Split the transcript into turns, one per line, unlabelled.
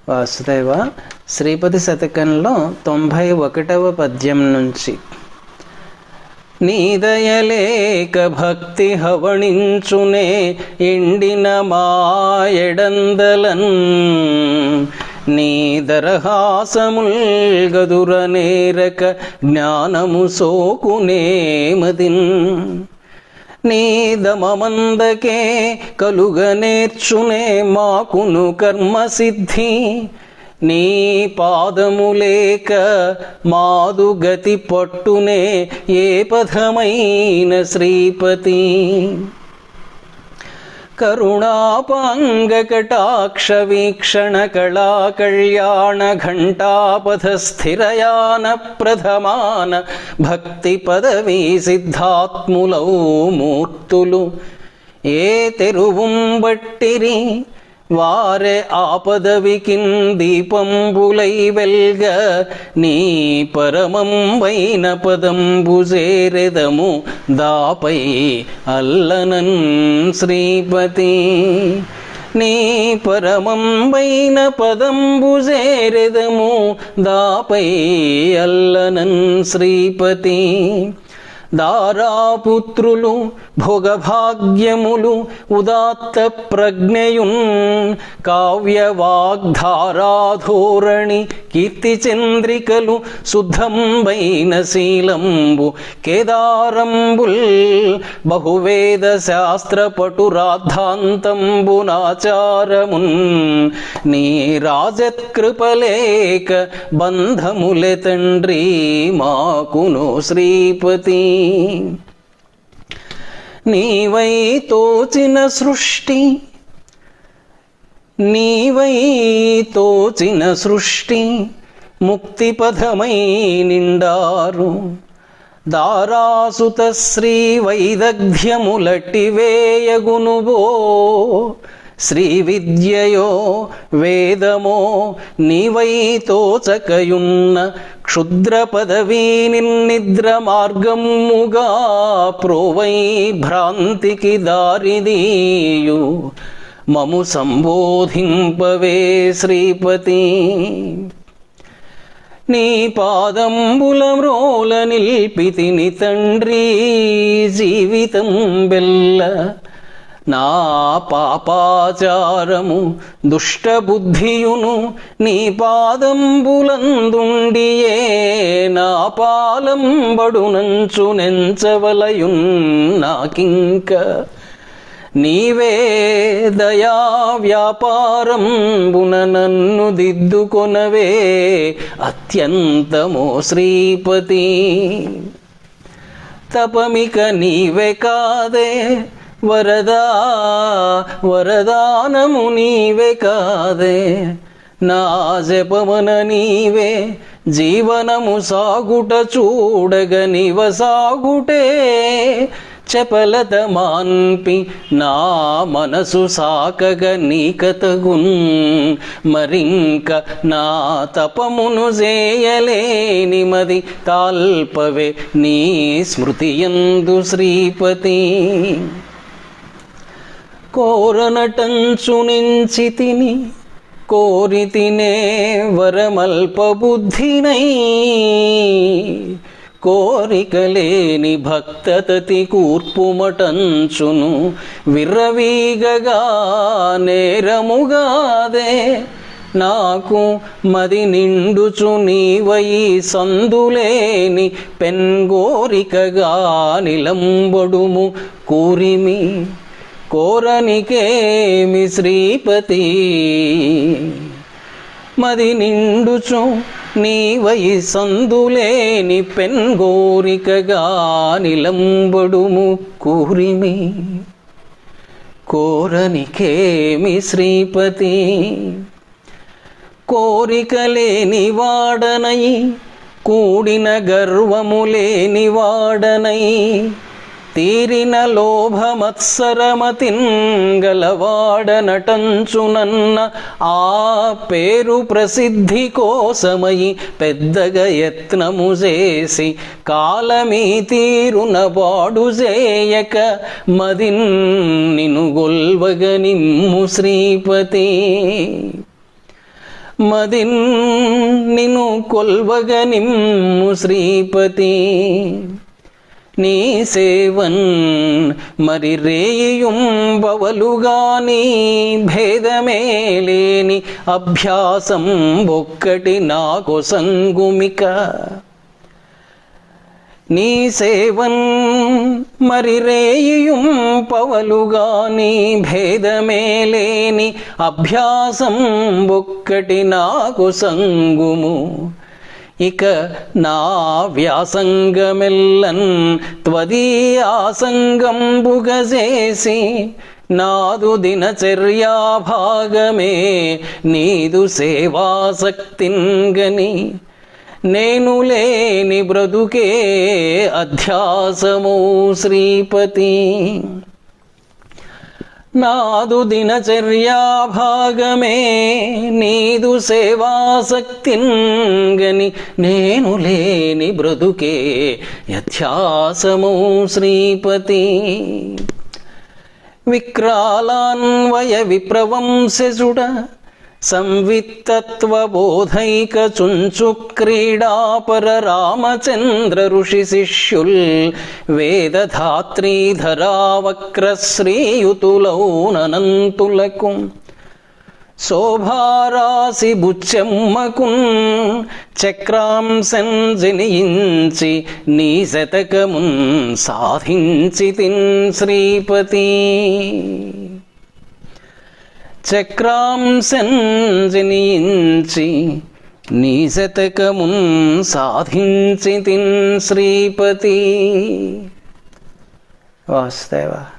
వాసుదేవ. శ్రీపతి శతకంలో 91వ పద్యం నుంచి. నీదయలేక భక్తి హవణించునే ఎండిన మాయడందలన్ నీ దరహాసముల్ గదుర నేరక జ్ఞానము సోకునే మదిన్ నీదమమందకే కలుగ నేర్చునే మాకును కర్మసిద్ధి నీ పాదములేక మాదు గతి పట్టునే ఏ పథమైన శ్రీపతి కరుణాపాంగ కటాక్ష వీక్షణ కళా కళ్యాణ ఘంటాపథ స్థిరయాన ప్రథమాన భక్తి పదవీ సిద్ధాత్ములౌ మూర్తులు ఏ తెరువుం బట్టిరి వారె ఆపదవికిన్ దీపంబులై వెల్గ నీ పరమం వైన పదంబు చేరెదము దాపై అల్లనన్ శ్రీపతి నీ పరమం వైన పదంబు చేరెదము దాపై అల్లనన్ శ్రీపతి దారాపుత్రులు భోగభాగ్యములు ఉదాత్త ప్రజ్ఞయున్ కావ్యవాగ్ధారాధోరణి కీర్తి చంద్రికలు శుద్ధంబైన శీలంబు కేదారంబుల్ బహువేద శాస్త్ర పటురాద్ధాంతంబునాచారమున్ నీ రాజత్కృపలేక బంధములె తండ్రి మాకును శ్రీపతి నీవై తోచిన సృష్టి నీవై తోచిన సృష్టి ముక్తిపథమై నిండారు దారాసుత శ్రీ వైదగ్ధ్యములట్టివేయగునువో శ్రీ విద్యయో వేదమో నీవై తోచకయున్న క్షుద్ర పదవీ నిద్ర మార్గముగా ప్రోవై భ్రాంతికి దారిదీయు మము సంబోధింపవే శ్రీపతి నీ పాదంబుల మ్రోల నిల్పితిని తండ్రి జీవితం బెల్ల నా పాపాచారము దుష్టబుద్ధియును నీ పాదంబులందుండియే నా పాలంబడునంచు నెంచవలయున్ నాకింక నీవే దయా వ్యాపారంబున నన్ను దిద్దుకొనవే అత్యంతమో శ్రీపతి తపమిక నీవే కాదే వరదా వరదానము నీవే కాదే నా జపమన నీవే జీవనము సాగుట చూడగ నివ సాగుటే చపలత మాన్పి నా మనసు సాకగ నీకతగున్ మరింక నా తపమును చేయలేని మది తాల్పవే నీ స్మృతియందు శ్రీపతి కోరనటంచు నుంచి తిని కోరి తినే వరమల్పబుద్ధినై కోరికలేని భక్తతతి కూర్పుమటంచును విర్రవీగగా నేరముగాదే నాకు మది నిండుచు నీవై సందులేని పెన్గోరికగా నిలంబడుము కూరిమి కోరనికేమి శ్రీపతి మది నిండుచు నీవై సందులేని పెన్గోరికగా నిలంబడుము కూరిమి కోరనికేమి శ్రీపతి కోరికలేని వాడనై కూడిన గర్వములేని వాడనై తీరిన లోభమత్సరమతిన్ గలవాడనటంచునన్న ఆ పేరు ప్రసిద్ధి కోసమై పెద్దగా యత్నము చేసి కాలమీ తీరున వాడు చేయక మదిన్ నిను గొల్వగ నిమ్ము శ్రీపతి మదిన్ నిను కొల్వగనిమ్ము శ్రీపతి నీ సేవన్ మరి రేయియుం బవలుగాని భేదమే లేని అభ్యాసం ఒక్కటి నాకు సంగుమిక నీ సేవన్ మరి రేయియుం పవలుగాని భేదమే లేని అభ్యాసం ఒక్కటి నాకు సంగుము ఇక నా వ్యాసంగమెల్లన్ త్వదీయాసంగంబుగజేసి నాదు దినచర్యా భాగమే నీదు సేవాసక్తింగని నేను లేని బ్రతుకే అధ్యాసము శ్రీపతి నాదు దినచర్యా భాగమే నీదు సేవాసక్తింగని నేను లేని బ్రతుకే అధ్యాసము శ్రీపతి విక్రాలాన్వయ విప్రవంశజుడ సంవిత్తత్వబోధైక చుంచు క్రీడాపర రామచంద్ర ఋషి శిష్యుల్ వేదధాత్రీధరావక్ర శ్రీయుతులౌనంతులకు శోభారాశి బుచ్చెమ్మకున్ చక్రాంశం జనియించి నీ శతకమున్ సాధించితిన్ శ్రీపతి చక్రాంశం జనియించి నీ శతకమున్ సాధించితిన్ శ్రీపతి వాసుదేవ.